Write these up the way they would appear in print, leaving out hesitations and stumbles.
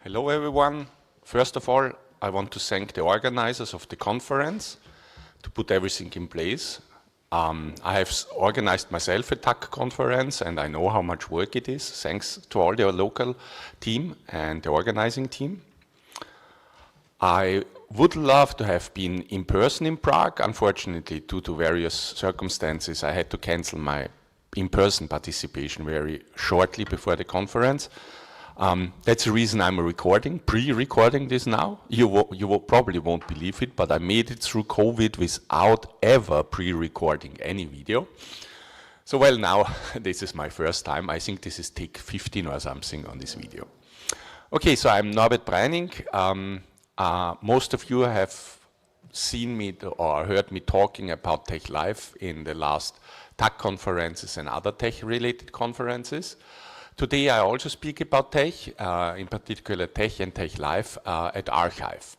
Hello everyone. First of all, I want to thank the organizers of the conference to put everything in place. I have organized myself a TUG conference and I know how much work it is, thanks to all the local team and the organizing team. I would love to have been in person in Prague. Unfortunately, due to various circumstances, I had to cancel my in-person participation very shortly before the conference. That's the reason I'm pre-recording this now. You probably won't believe it, but I made it through COVID without ever pre-recording any video. So well, now this is my first time. I think this is take 15 or something on this video. Okay, so I'm Norbert Preining. Most of you have seen me or heard me talking about TeX Live in the last TUG conferences and other TeX-related conferences. Today I also speak about TeX, in particular TeX and TeX Live at arXiv.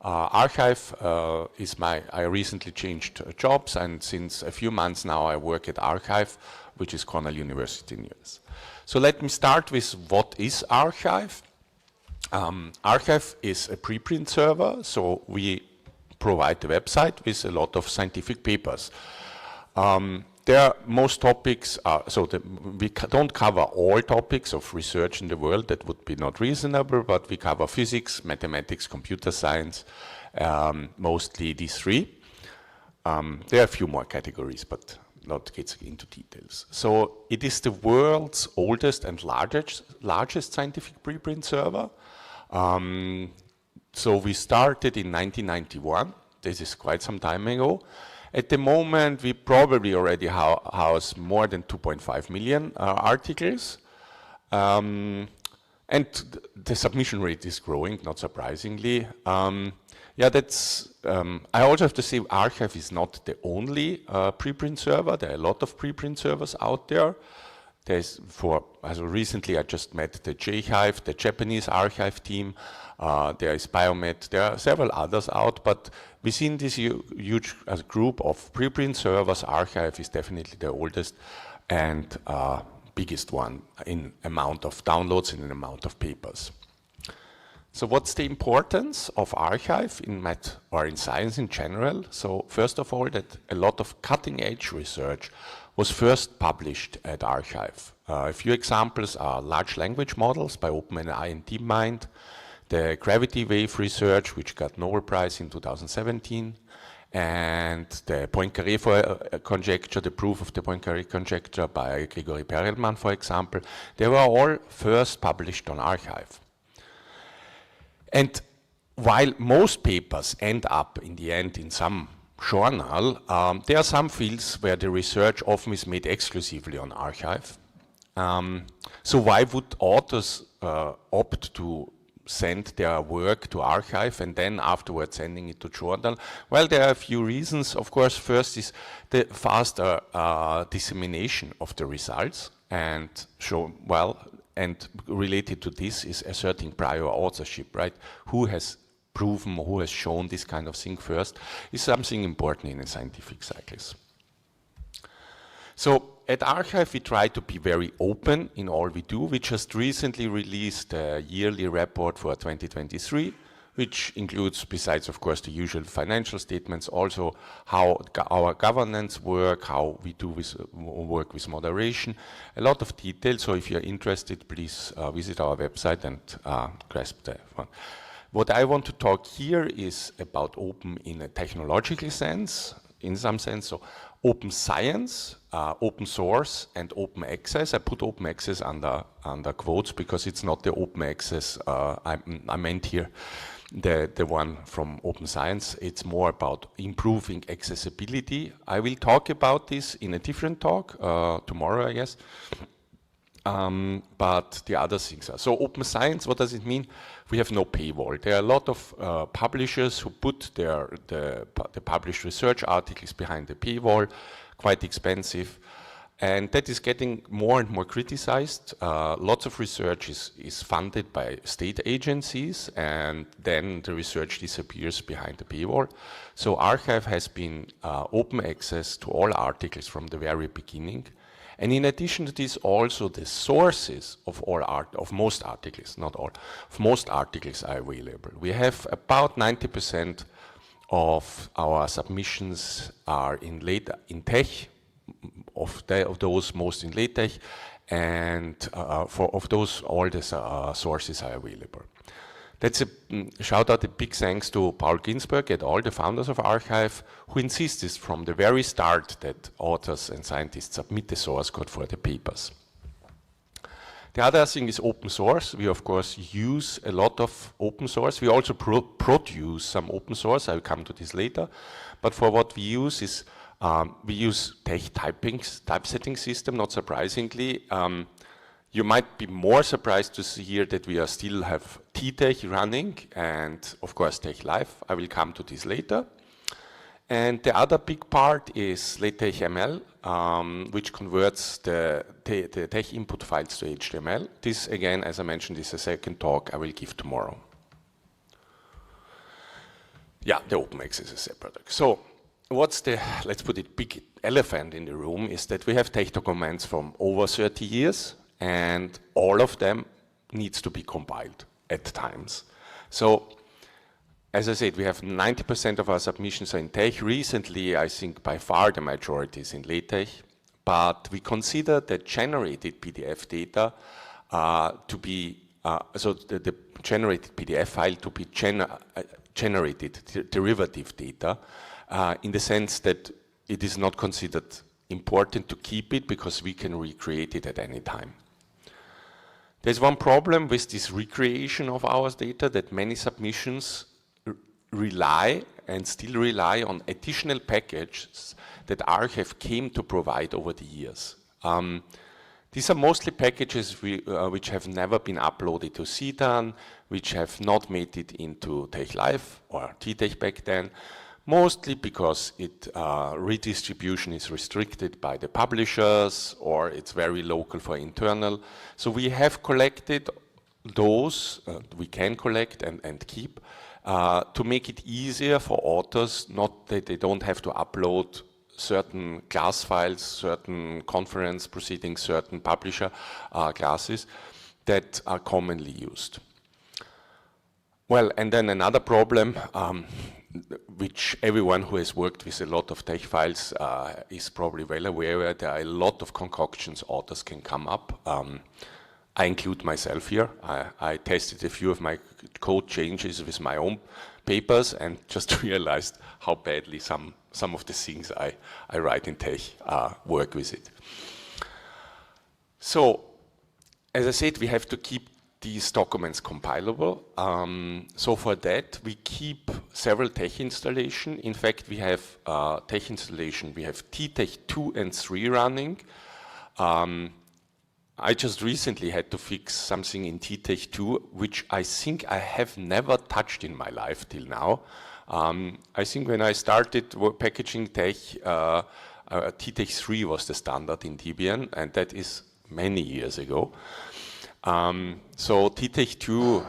arXiv is I recently changed jobs, and since a few months now I work at arXiv, which is Cornell University in the US. So let me start with what is arXiv. arXiv is a preprint server, so we provide the website with a lot of scientific papers. There are most topics, we don't cover all topics of research in the world, that would be not reasonable, but we cover physics, mathematics, computer science, mostly these three. There are a few more categories, but not get into details. So it is the world's oldest and largest scientific preprint server. So we started in 1991, this is quite some time ago. At the moment, we probably already house more than 2.5 million articles. And the submission rate is growing, not surprisingly. Yeah, that's, I also have to say arXiv is not the only preprint server. There are a lot of preprint servers out there. There's recently I just met the JHive, the Japanese arXiv team. There is Biomed, there are several others out, but within this huge group of preprint servers, arXiv is definitely the oldest and biggest one in amount of downloads and in amount of papers. So what's the importance of arXiv in math or in science in general? So first of all, that a lot of cutting edge research was first published at arXiv. A few examples are large language models by OpenAI and DeepMind, the gravity wave research, which got Nobel Prize in 2017, and the Poincaré conjecture, the proof of the Poincaré conjecture by Gregory Perelman, for example. They were all first published on arXiv. And while most papers end up in the end in some journal, there are some fields where the research often is made exclusively on arXiv. So why would authors opt to send their work to arXiv and then afterwards sending it to journal? Well, there are a few reasons. Of course, first is the faster dissemination of the results, and and related to this is asserting prior authorship, right? Who has proven, who has shown this kind of thing first is something important in the scientific cycles. So at arXiv we try to be very open in all we do. We just recently released a yearly report for 2023, which includes, besides of course the usual financial statements, also how our governance work, how we do work with moderation, a lot of detail. So if you're interested, please visit our website and grasp that one. What I want to talk here is about open in a technological sense, in some sense. So open science, open source, and open access. I put open access under quotes because it's not the open access I meant here, the one from open science. It's more about improving accessibility. I will talk about this in a different talk tomorrow, I guess. But the other things are. So open science, what does it mean? We have no paywall. There are a lot of publishers who put the published research articles behind the paywall, quite expensive. And that is getting more and more criticized. Lots of research is funded by state agencies, and then the research disappears behind the paywall. So arXiv has been open access to all articles from the very beginning. And in addition to this, also the sources of of most articles, not all, of most articles are available. We have about 90% of our submissions are in TeX, of those most in LaTeX, and of those all the sources are available. That's a shout out, a big thanks to Paul Ginsberg and all the founders of arXiv, who insisted from the very start that authors and scientists submit the source code for the papers. The other thing is open source. We of course use a lot of open source. We also produce some open source. I'll come to this later. But for what we use is we use TeX typesetting system. Not surprisingly, you might be more surprised to hear that we still have TeX running, and of course TeX Live. I will come to this later. And the other big part is LaTeX ML, which converts the TeX input files to HTML. This, again, as I mentioned, is a second talk I will give tomorrow. Yeah, the open access is a separate. So, what's the, let's put it, big elephant in the room is that we have TeX documents from over 30 years, and all of them needs to be compiled at times. So, as I said, we have 90% of our submissions are in TeX. Recently, I think by far the majority is in LaTeX, but we consider the generated PDF data to be, so the generated PDF file to be generated derivative data in the sense that it is not considered important to keep it because we can recreate it at any time. There's one problem with this recreation of our data, that many submissions rely and still rely on additional packages that arXiv came to provide over the years. These are mostly packages which have never been uploaded to CDAN, which have not made it into TeX Live or TTeX back then, mostly because redistribution is restricted by the publishers or it's very local for internal. So we have collected those, we can collect and keep, to make it easier for authors, not that they don't have to upload certain class files, certain conference proceedings, certain publisher classes that are commonly used. Well, and then another problem, which everyone who has worked with a lot of TeX files is probably well aware, there are a lot of concoctions authors can come up. I include myself here. I tested a few of my code changes with my own papers and just realized how badly some of the things I write in TeX work with it. So, as I said, we have to keep these documents compilable. So for that, we keep several TeX installations. In fact, we have TeX installation. We have TTeX 2 and 3 running. I just recently had to fix something in TTeX 2, which I think I have never touched in my life till now. I think when I started packaging TeX, TTeX 3 was the standard in Debian, and that is many years ago. So TTeX 2,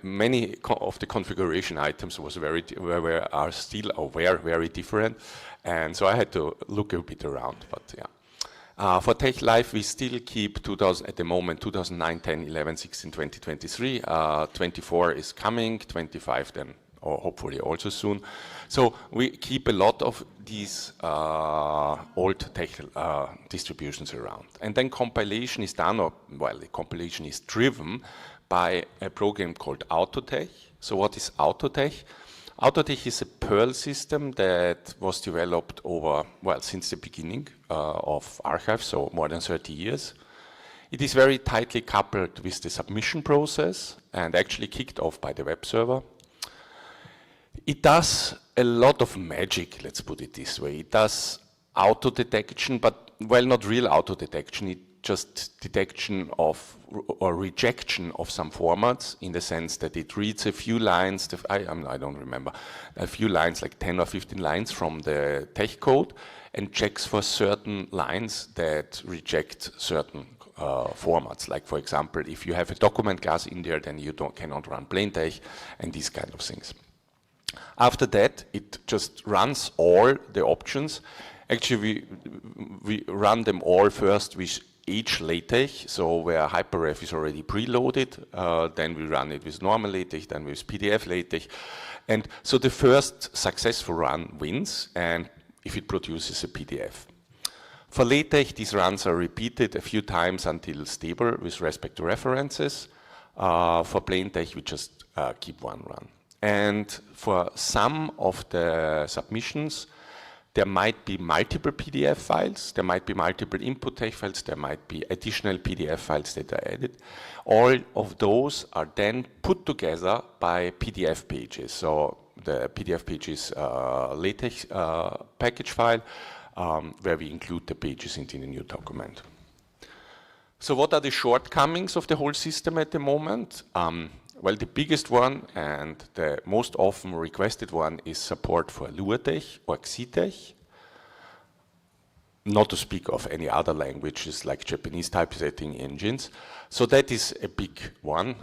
many of the configuration items are still very different, and so I had to look a bit around, but yeah. For TeX Live, we still keep 2000 at the moment, 2009, 10, 11, 16, 20, 23. 24 is coming, 25 then, or hopefully also soon. So we keep a lot of these old TeX distributions around. And then compilation is done, the compilation is driven by a program called AutoTeX. So what is AutoTeX? AutoTeX is a Perl system that was developed since the beginning of arXiv, so more than 30 years. It is very tightly coupled with the submission process and actually kicked off by the web server. It does a lot of magic, let's put it this way. It does auto-detection, but not real auto-detection. It just detection of or rejection of some formats, in the sense that it reads a few lines, I don't remember, a few lines, like 10 or 15 lines from the TeX code, and checks for certain lines that reject certain formats. Like, for example, if you have a document class in there, then you cannot run plain TeX, and these kind of things. After that, it just runs all the options. Actually, we run them all first with HLatex, so where hyperref is already preloaded, then we run it with normal LaTeX, then with PDF LaTeX, and so the first successful run wins, and if it produces a PDF. For LaTeX, these runs are repeated a few times until stable with respect to references. For plain text, we just keep one run. And for some of the submissions, there might be multiple PDF files, there might be multiple input text files, there might be additional PDF files that are added. All of those are then put together by PDF pages. So the PDF pages LaTeX package file where we include the pages into the new document. So what are the shortcomings of the whole system at the moment? Well, the biggest one and the most often requested one is support for LuaTeX or Xitech, not to speak of any other languages like Japanese typesetting engines. So that is a big one,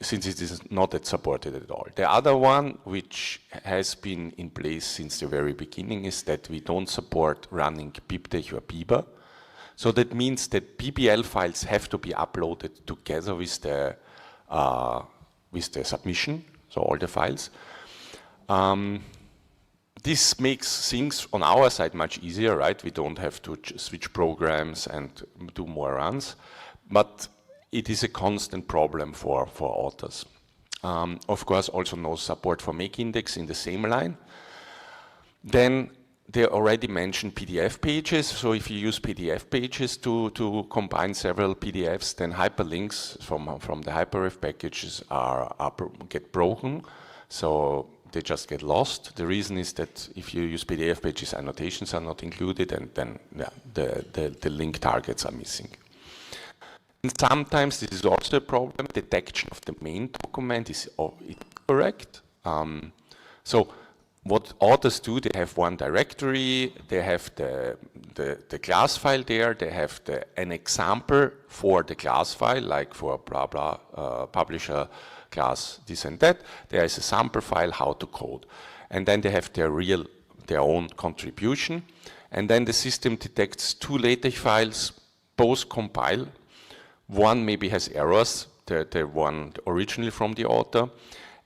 since it is not that supported at all. The other one, which has been in place since the very beginning, is that we don't support running BibTeX or Biber. So that means that BBL files have to be uploaded together with the submission, so all the files. This makes things on our side much easier, right? We don't have to switch programs and do more runs, but it is a constant problem for authors. Of course, also no support for make index in the same line. Then they already mentioned PDF pages, so if you use PDF pages to combine several PDFs, then hyperlinks from the hyperref packages get broken, so they just get lost. The reason is that if you use PDF pages, annotations are not included, and then the link targets are missing. And sometimes this is also a problem. Detection of the main document is incorrect. So what authors do, they have one directory, they have the class file there, they have an example for the class file, like for blah blah publisher class this and that. There is a sample file how to code, and then they have their own contribution, and then the system detects two LaTeX files, both compile. One maybe has errors, the one originally from the author.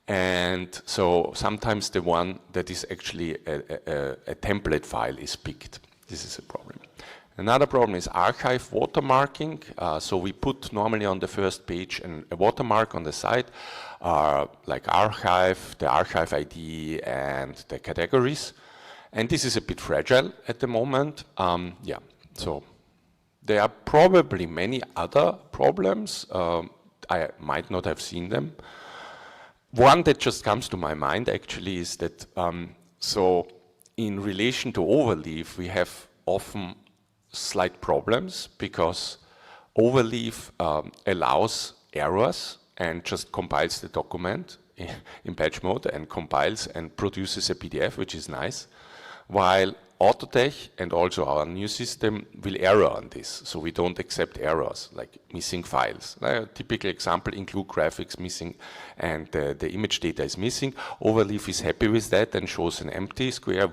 And so sometimes the one that is actually a template file is picked. This is a problem. Another problem is arXiv watermarking. So we put normally on the first page a watermark on the side, like arXiv, the arXiv ID, and the categories. And this is a bit fragile at the moment. Yeah, so there are probably many other problems. I might not have seen them. One that just comes to my mind actually is that, so in relation to overleaf, we have often slight problems because overleaf allows errors and just compiles the document in batch mode and compiles and produces a PDF, which is nice, while Autotech and also our new system will error on this, so we don't accept errors like missing files. A typical example, include graphics missing and the image data is missing. Overleaf is happy with that and shows an empty square.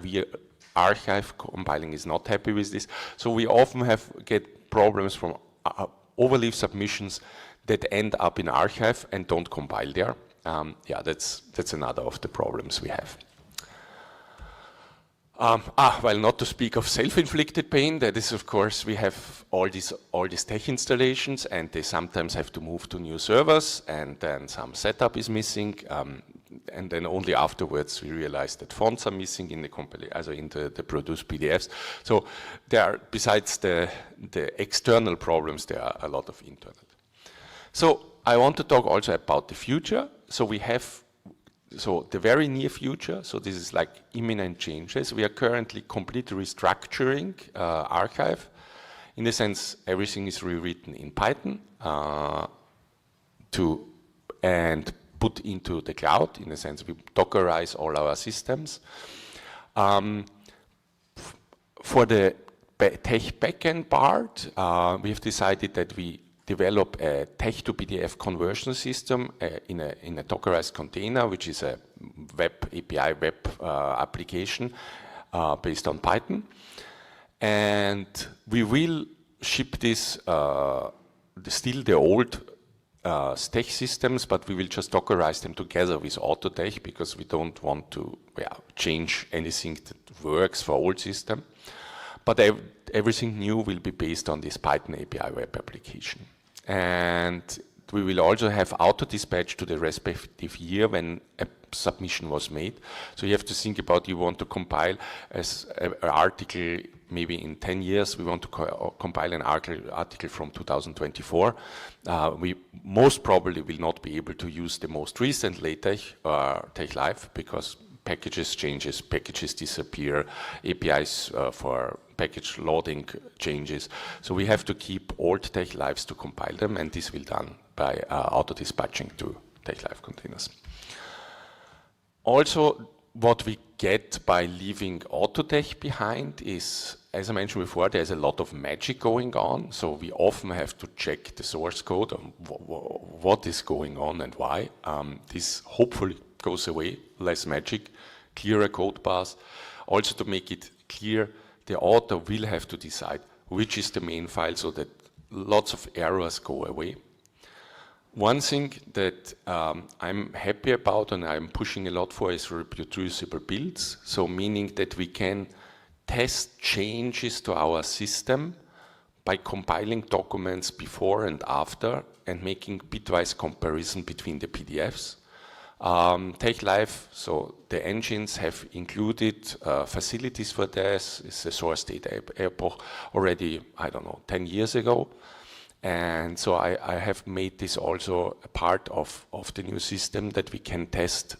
arXiv compiling is not happy with this, so we often get problems from overleaf submissions that end up in arXiv and don't compile there. Yeah, that's another of the problems we have. Well, not to speak of self-inflicted pain, that is, of course, we have all these tech installations, and they sometimes have to move to new servers, and then some setup is missing, and then only afterwards we realize that fonts are missing in the produced PDFs. So there are, besides the external problems, there are a lot of internal. So I want to talk also about the future. So we have the very near future, so this is like imminent changes. We are currently completely restructuring arXiv. In the sense, everything is rewritten in Python and put into the cloud. In the sense, we Dockerize all our systems. For the tech backend part, we have decided that we develop a text to PDF conversion system in a Dockerized container, which is a web API application based on Python. And we will ship this, still the old TeX systems, but we will just Dockerize them together with Autotech because we don't want to change anything that works for old system. But everything new will be based on this Python API web application. And we will also have auto-dispatch to the respective year when a submission was made. So you have to think about, you want to compile as an article maybe in 10 years, we want to compile an article from 2024. We most probably will not be able to use the most recent LaTeX or TeX Live because packages changes, packages disappear, APIs for package loading changes. So we have to keep old TeX Lives to compile them, and this will be done by auto-dispatching to TeX Live containers. Also, what we get by leaving Autotech behind is, as I mentioned before, there's a lot of magic going on. So we often have to check the source code on what is going on and why. This hopefully goes away, less magic, clearer code path. Also to make it clear, the author will have to decide which is the main file so that lots of errors go away. One thing that I'm happy about and I'm pushing a lot for is reproducible builds. So meaning that we can test changes to our system by compiling documents before and after and making bitwise comparison between the PDFs. TeX Live, so the engines have included facilities for this. It's a source data epoch already, I don't know, 10 years ago. And so I have made this also a part of the new system that we can test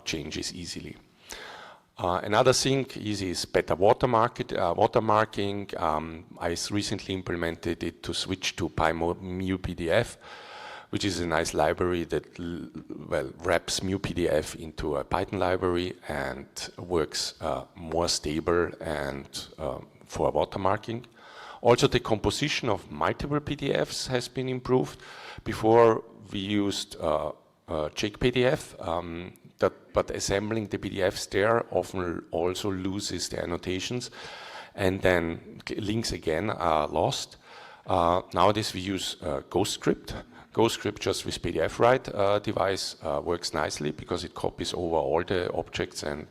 changes easily. Another thing is better watermarking. I recently implemented it to switch to PyMu-PDF, which is a nice library that wraps MuPDF into a Python library and works more stable and for watermarking. Also, the composition of multiple PDFs has been improved. Before, we used JPDF, but assembling the PDFs there often also loses the annotations, and then links again are lost. Nowadays, we use GhostScript. GhostScript just with PDF write device works nicely because it copies over all the objects and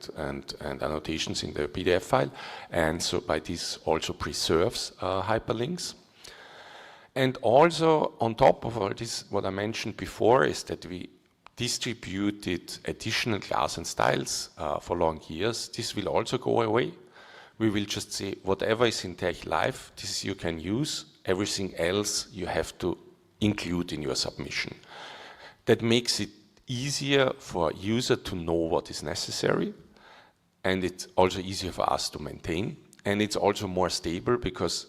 annotations in the PDF file, and so by this also preserves hyperlinks. And also on top of all this, what I mentioned before is that we distributed additional class and styles for long years. This will also go away. We will just say whatever is in TeX Live, this you can use. Everything else you have to include in your submission. That makes it easier for a user to know what is necessary, and it's also easier for us to maintain, and it's also more stable because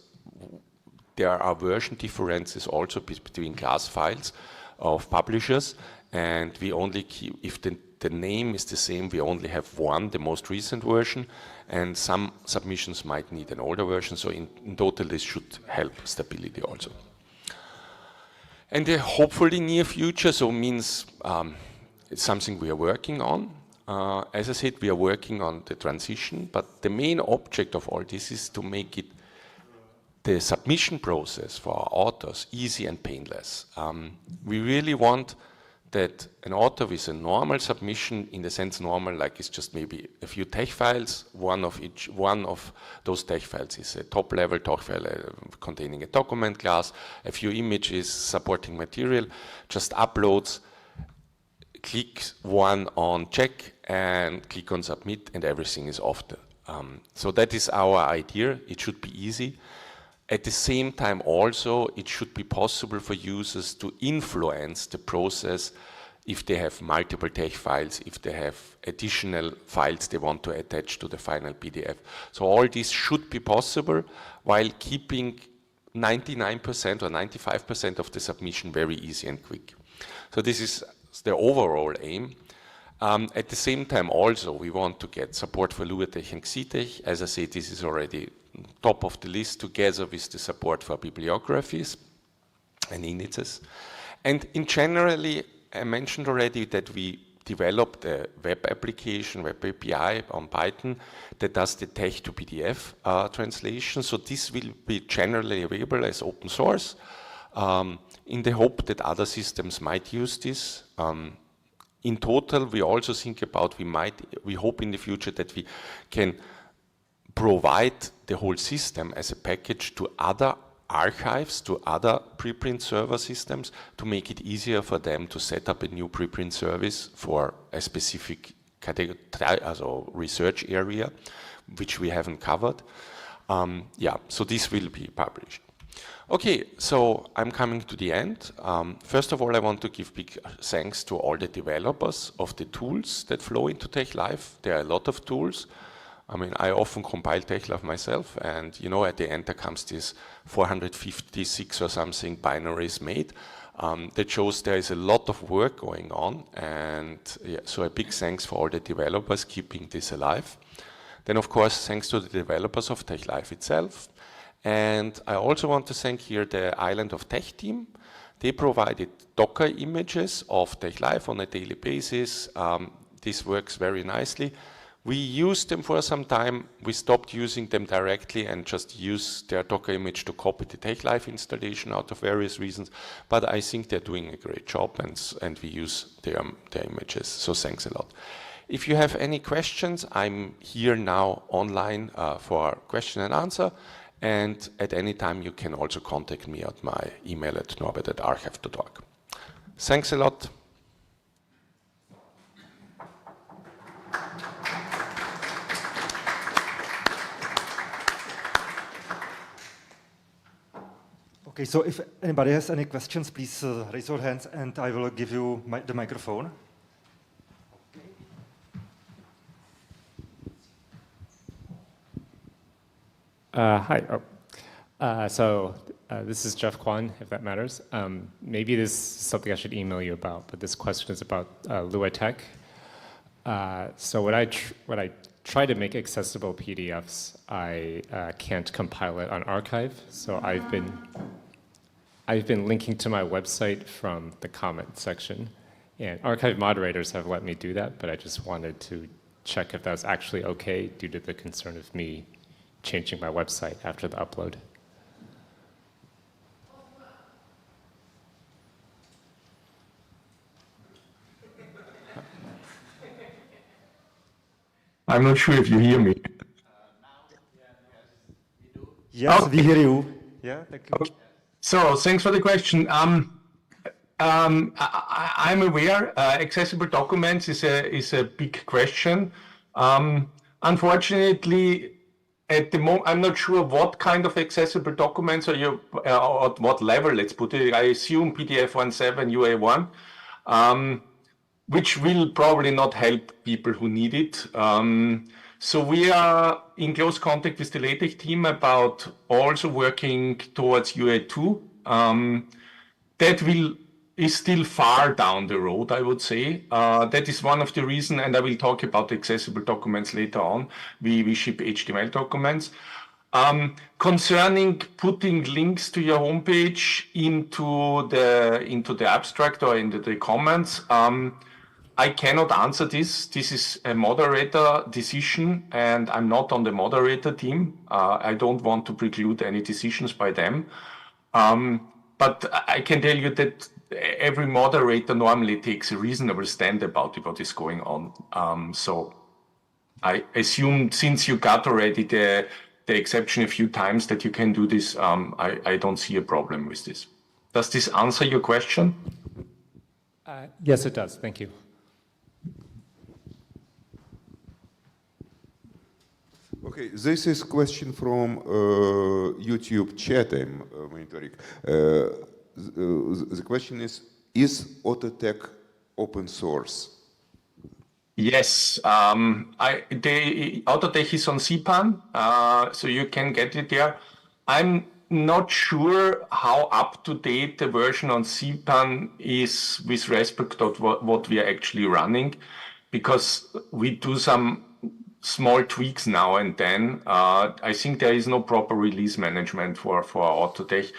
there are version differences also between class files of publishers, and we only keep, if the name is the same, we only have one, the most recent version, and some submissions might need an older version, so in total this should help stability also. And hopefully near future, so means it's something we are working on. As I said, we are working on the transition, but the main object of all this is to make it the submission process for our authors easy and painless. We really want that an author with a normal submission, in the sense normal, like it's just maybe a few TeX files, one of those TeX files is a top-level TeX file containing a document class, a few images, supporting material, just uploads, click one on check, and click on submit, and everything is off. So that is our idea. It should be easy. At the same time also, it should be possible for users to influence the process if they have multiple TeX files, if they have additional files they want to attach to the final PDF. So all this should be possible while keeping 99% or 95% of the submission very easy and quick. So this is the overall aim. At the same time also, we want to get support for LuaTeX and XeTeX. As I said, this is already top of the list together with the support for bibliographies and indices. And in generally, I mentioned already that we developed a web application, web API on Python that does the text to PDF translation. So this will be generally available as open source in the hope that other systems might use this. In total, we also think about, we hope in the future that we can provide the whole system as a package to other archives, to other preprint server systems, to make it easier for them to set up a new preprint service for a specific category, also research area, which we haven't covered. Yeah, so this will be published. Okay, so I'm coming to the end. First of all, I want to give big thanks to all the developers of the tools that flow into TeX Live. There are a lot of tools. I mean, I often compile TeX Live myself, and you know, at the end there comes this 456 or something binaries made. That shows there is a lot of work going on, and yeah, so a big thanks for all the developers keeping this alive. Then, of course, thanks to the developers of TeX Live itself. And I also want to thank here the Island of Tech team. They provided Docker images of TeX Live on a daily basis. This works very nicely. We used them for some time. We stopped using them directly and just use their Docker image to copy the TeX Live installation out of various reasons. But I think they're doing a great job, and we use their images. So thanks a lot. If you have any questions, I'm here now online for question and answer. And at any time, you can also contact me at my email at norbert@archive.org. Thanks a lot. Okay, so if anybody has any questions, please raise your hands and I will give you the microphone. Hi. This is Jeff Kwan, if that matters. Maybe this is something I should email you about, but this question is about LuaTeX. So when I try to make accessible PDFs, I can't compile it on arXiv. So I've been linking to my website from the comment section, and arXiv moderators have let me do that, but I just wanted to check if that was actually okay due to the concern of me changing my website after the upload. I'm not sure if you hear me. Yes, we hear you. Yeah, thank you. So thanks for the question. I'm aware accessible documents is a big question. Unfortunately, at the moment, I'm not sure what kind of accessible documents are you, at what level, let's put it. I assume PDF 1.7, UA1, which will probably not help people who need it. So we are in close contact with the LaTeX team about also working towards UA2. That is still far down the road, I would say. That is one of the reasons, and I will talk about accessible documents later on. We ship HTML documents. Concerning putting links to your homepage into the abstract or into the comments, I cannot answer this. This is a moderator decision, and I'm not on the moderator team. I don't want to preclude any decisions by them. But I can tell you that every moderator normally takes a reasonable stand about what is going on. So I assume since you got already the exception a few times that you can do this, I don't see a problem with this. Does this answer your question? Yes, it does. Thank you. Okay, this is question from YouTube chat I'm monitoring. The question is AutoTeX open source? Yes, AutoTeX is on CPAN, so you can get it there. I'm not sure how up-to-date the version on CPAN is with respect to what we are actually running, because we do some small tweaks now and then. I think there is no proper release management for AutoTeX.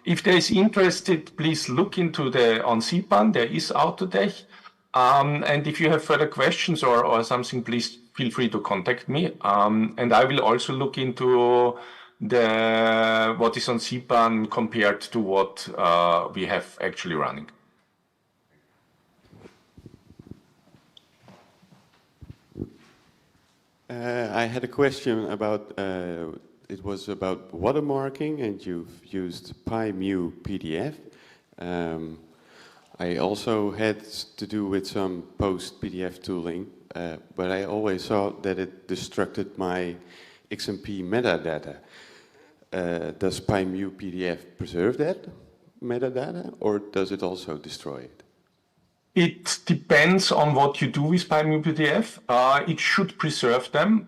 If there is interested, please look into on CPAN. There is AutoTeX. And if you have further questions or something, please feel free to contact me. And I will also look into what is on cpan compared to what we have actually running. I had a question about, it was about watermarking, and you've used PyMu PDF. I also had to do with some post-PDF tooling, but I always thought that it destructed my XMP metadata. Does PyMu PDF preserve that metadata, or does it also destroy it? It depends on what you do with PyMu PDF. It should preserve them.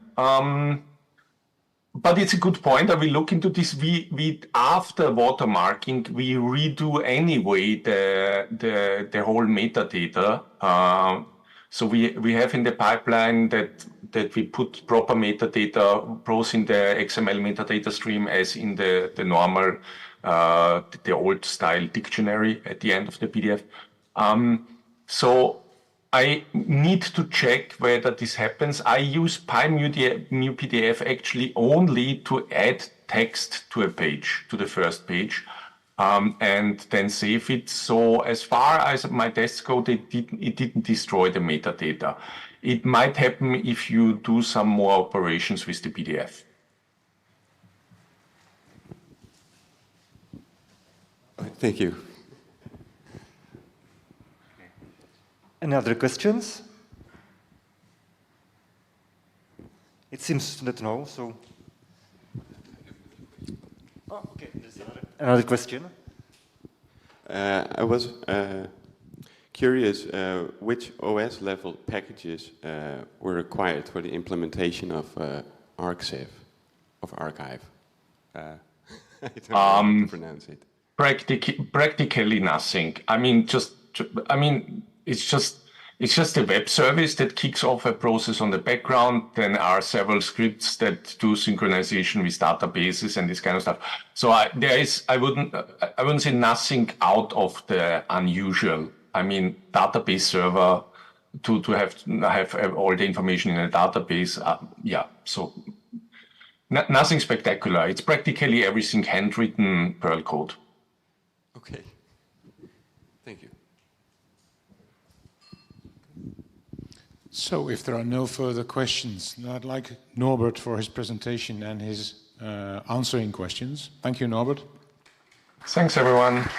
But it's a good point. I will look into this. We after watermarking, we redo anyway the whole metadata. So we have in the pipeline that we put proper metadata both in the XML metadata stream as in the normal the old style dictionary at the end of the PDF. So I need to check whether this happens. I use PyMu PDF actually only to add text to a page, to the first page, and then save it. So as far as my tests go, it didn't destroy the metadata. It might happen if you do some more operations with the PDF. Thank you. Any other questions? It seems that no, so... Oh, okay, there's another question. I was curious which OS level packages were required for the implementation of arXiv, I don't know how to pronounce it. Practically nothing. I mean, it's just a web service that kicks off a process on the background. Then are several scripts that do synchronization with databases and this kind of stuff. So I wouldn't say nothing out of the unusual. I mean, database server to have all the information in a database. Yeah, so nothing spectacular. It's practically everything handwritten Perl code. Okay. Thank you. So if there are no further questions, I'd like Norbert for his presentation and his answering questions. Thank you, Norbert. Thanks, everyone.